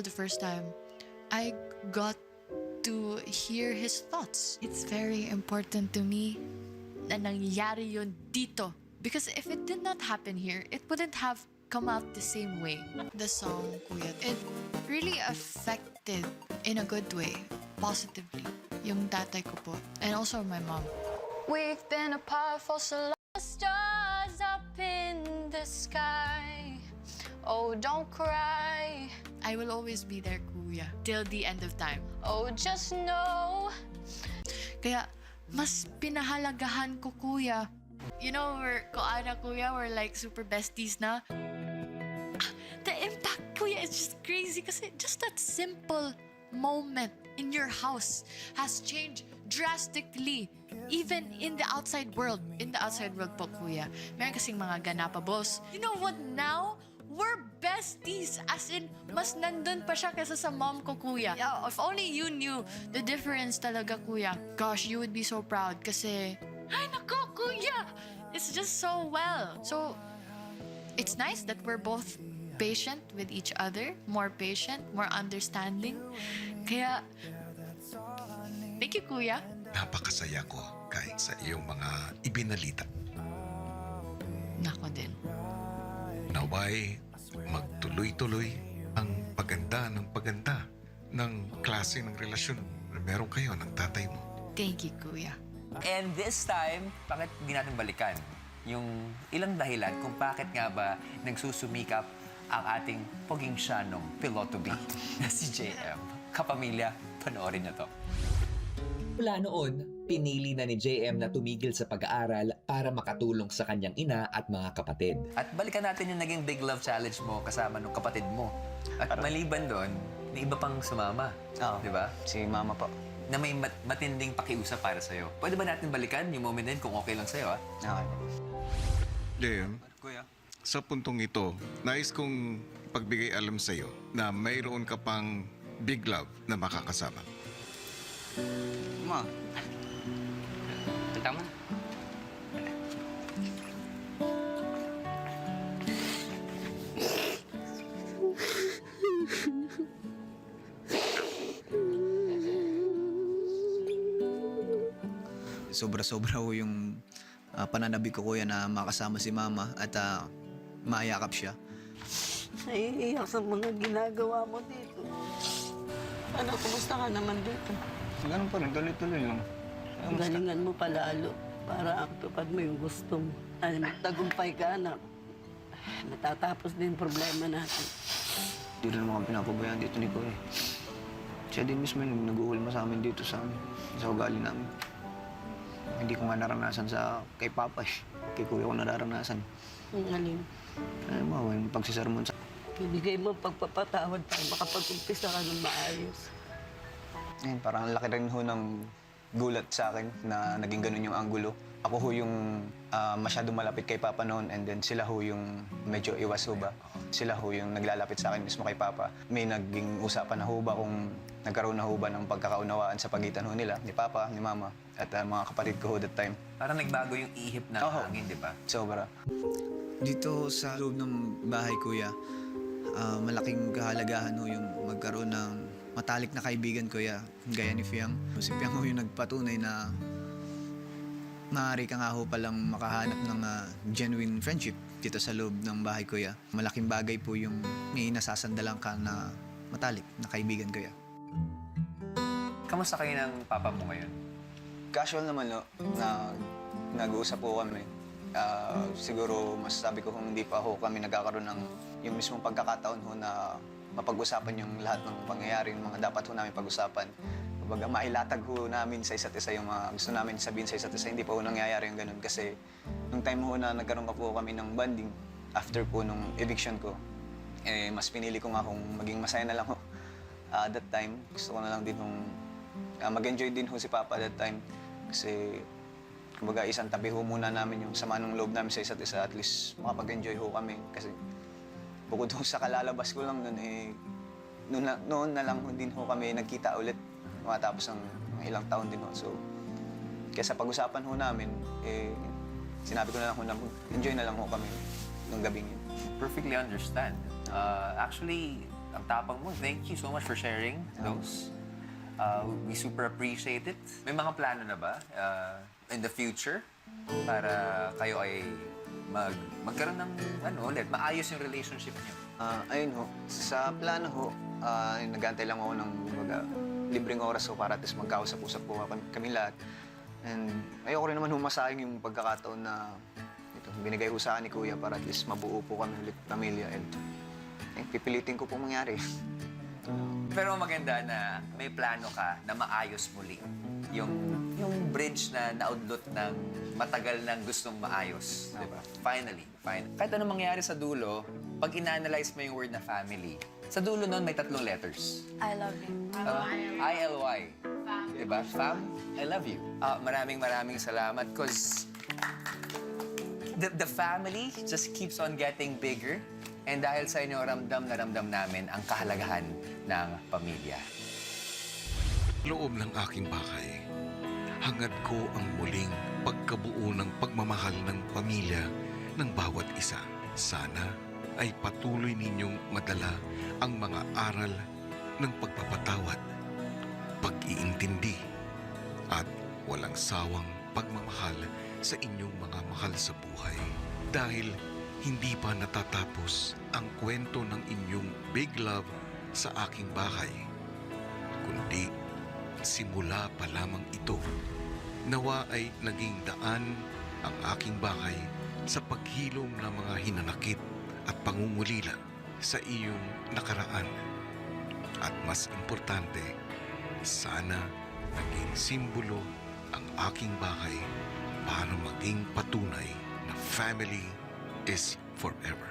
the first time, I got to hear his thoughts. It's very important to me na nangyari yun dito. Because if it did not happen here, it wouldn't have come out the same way. The song, Kuya, it really affected in a good way, positively, yung tatay ko po, and also my mom. We've been apart for so long, stars up in the sky. Oh, don't cry. I will always be there, Kuya, till the end of time. Oh, just know. Kaya, mas pinahalagahan ko, Kuya. You know, ko Ana, Kuya, we're like super besties na. The impact, Kuya, is just crazy kasi just that simple moment in your house has changed drastically. Even in the outside world. In the outside world po, Kuya. Meron kasing mga ganapabos. You know what now? We're besties. As in, mas nandun pa siya kaysa sa mom ko, Kuya. Yeah, if only you knew the difference talaga, Kuya. Gosh, you would be so proud kasi, ay nako, Kuya! It's just so well. So, it's nice that we're both patient with each other. More patient, more understanding. Kaya, thank you, Kuya. Napakasaya ko kahit sa iyong mga ibinalita. Nako din. Naway magtuloy-tuloy ang paganda ng klase ng relasyon na meron kayo ng tatay mo. Thank you, Kuya. And this time, bakit di natin balikan yung ilang dahilan kung bakit nga ba nagsusumikap ang ating poging syanong piloto-B na si JM. Kapamilya, panoorin niyo to. Mula noon, pinili na ni JM na tumigil sa pag-aaral para makatulong sa kanyang ina at mga kapatid. At balikan natin yung naging big love challenge mo kasama ng kapatid mo. At maliban doon, may iba pang sumama. Oo. Di ba? Si mama po. Na may matinding pakiusap para sa'yo. Pwede ba natin balikan yung moment din kung okay lang sa'yo, ha? Okay. JM, Kuya? sa puntong ito, nais kong pagbigay alam sa iyo na mayroon ka pang big love na makakasama. Ma. Tama. Sobra-sobra ho yung pananabik ko, kuya, na makasama si mama at maayakap siya. Naiiyak sa mga ginagawa mo dito. Anak, kumusta ka naman dito? Ganun pa rin, tuloy-tuloy lang. Galingan mo palalo para tupad mo yung gusto mo. Magtagumpay ka, anak. Matatapos din yung problema natin. Hindi rin naman pinapabayaan dito ni Kuya. Siya din mismo yung nag-uulma sa amin dito sa ugali namin. Hindi ko nga naranasan kay Papa eh. Kay Kuya ko nararanasan. Ang alin. Ano mo, yung pagsisermon sa... Bibigay mo ang pagpapatawad para makapag-umpisa ka ng maayos. Ayun, parang ang laki rin ho ng gulat sa akin na naging ganun yung anggulo. Ako ho yung masyado malapit kay Papa noon and then sila ho yung medyo iwas ho ba. Sila ho yung naglalapit sa akin mismo kay Papa. May naging usapan na ho ba kung nagkaroon na ho ba ng pagkakaunawaan sa pagitan ho nila, ni Papa, ni Mama, at mga kapatid ko ho that time. Parang nagbago yung ihip ng hangin, di ba? Sobra. Dito sa loob ng bahay, kuya, malaking kahalagahan ho yung magkaroon ng matalik na kaibigan, kuya, gaya ni Fiang. Si Fiang ho yung nagpatunay na maaari ka nga ho palang makahanap ng genuine friendship dito sa loob ng bahay, kuya. Malaking bagay po yung may nasasandalan ka na matalik na kaibigan, kuya. Kamusta kayo ng papa mo ngayon? Casual naman, no, na nag-uusap po kami. Siguro masasabi ko kung hindi pa ho kami nagkakaroon ng yung mismong pagkakataon ho na mapag-usapan yung lahat ng pangyayari, yung mga dapat ho namin pag-usapan. Kumbaga, mailatag ho namin sa isa't isa yung mga gusto namin sabihin sa isa't isa. Hindi pa ho nangyayari yung ganun kasi nung time ho na nagkaroon pa po kami ng bonding after po nung eviction ko, mas pinili ko nga kung maging masaya na lang ho. That time, gusto ko na lang din mag-enjoy din ho si Papa that time kasi kumbaga isang tabi ho muna namin yung sama ng loob namin sa isa't isa, at least makapag-enjoy ho kami kasi bukod ho sa kalalabas ko lang noon na lang ho din ho kami nagkita ulit matapos ng ilang taon din ho. So kaya sa pag-usapan ho namin, sinabi ko na lang ho na enjoy na lang ho kami nung gabing yun. Perfectly understand. Actually, ang tapang mo. Thank you so much for sharing those. We super appreciate it. May mga plano na ba in the future para kayo ay magkaroon ng ulit, maayos yung relationship niyo? Ayun ho, sa plano ho, nag-aantay lang ako ng libreng oras ho para at least magkausap-usap po kami lahat. And ayoko rin naman humasayang yung pagkakataon na binigay ko sa akin ni Kuya para at least mabuo po kami ulit pamilya. And pipilitin ko po mangyari. Pero maganda na may plano ka na maayos muli. Yung bridge na naudlot ng matagal nang gustong maayos. Di ba? Finally. Kahit anong mangyari sa dulo, pag ina-analyze mo yung word na family, sa dulo nun may 3 letters. I love you. I-L-Y. Diba? Fam, I love you. Maraming salamat because the family just keeps on getting bigger. And dahil sa inyo, ramdam na ramdam namin ang kahalagahan ng pamilya. Loob ng aking bahay, hangad ko ang muling pagkabuo ng pagmamahal ng pamilya ng bawat isa. Sana ay patuloy ninyong madala ang mga aral ng pagpapatawad, pag-iintindi, at walang sawang pagmamahal sa inyong mga mahal sa buhay. Dahil hindi pa natatapos ang kwento ng inyong big love sa aking bahay, kundi simula pa lamang ito. Nawa ay naging daan ang aking bahay sa paghilom ng mga hinanakit at pangungulila sa iyong nakaraan. At mas importante, sana naging simbolo ang aking bahay para maging patunay na family is forever.